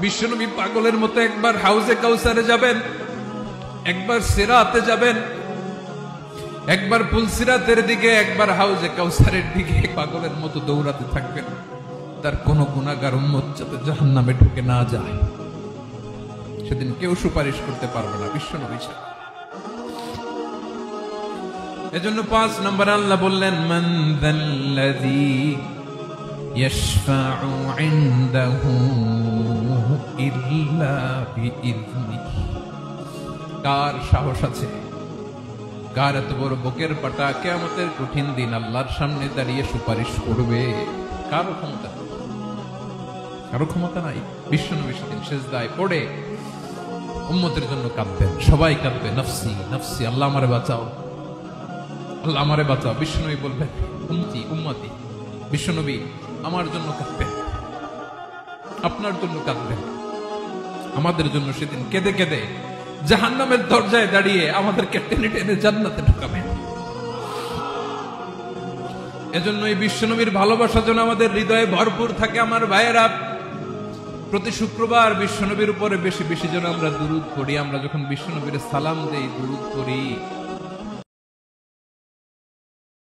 বিশ্বনবী পাগলের মতো একবার হাউজে কাউসারে যাবেন, একবার সিরাতে যাবেন, একবার পুলসিরাতের দিকে, একবার হাউজে কাউসারের দিকে পাগলের মতো দৌড়াতে থাকবেন। তার কোন গুনাহগার উম্মত যাতে জাহান্নামে ঢুকে না যায়, সেদিন কেউ সুপারিশ করতে পারবে না বিশ্বনবী ছাড়া। এজন্য ৫ নম্বর আল্লাহ বললেন, মান যাল্লাযী ইয়াশফাউ ইনদাহু ইল্লা বিইযনিহি। কার সাহস আছে, কার এত বড় বুকের পাটা কিয়ামতের কঠিন দিন আল্লাহর সামনে দাঁড়িয়ে সুপারিশ করবে? কারো ক্ষমতা নেই, কারো ক্ষমতা নাই। বিশ্বনবী সেদিন সিজদায় পড়ে উম্মতের জন্য কাঁদবেন, সবাই কাঁদবে, নফসি নফসি, আল্লাহ আমারে বাঁচাও, আল্লাহ আমারে বাঁচাও। বিশ্বনবী বলবেন, উম্মতি উম্মতি। বিশ্বনবী আমার জন্য কাঁদবেন, আপনার জন্য কাঁদবেন, আমাদের জন্য সেদিন কেঁদে কেঁদে জাহান্নামের দরজায় দাঁড়িয়ে আমাদেরকে টেনে টেনে জান্নাতে ঢুকাবেন। এজন্য এই বিশ্বনবীর ভালোবাসা যেন আমাদের হৃদয়ে ভরপুর থাকে। আমার ভাইয়েরা, প্রতি শুক্রবার বিশ্বনবীর উপরে বেশি বেশি যেন আমরা দুরূদ পড়ি। আমরা যখন বিশ্বনবীর সালাম দেই, দুরূদ পড়ি,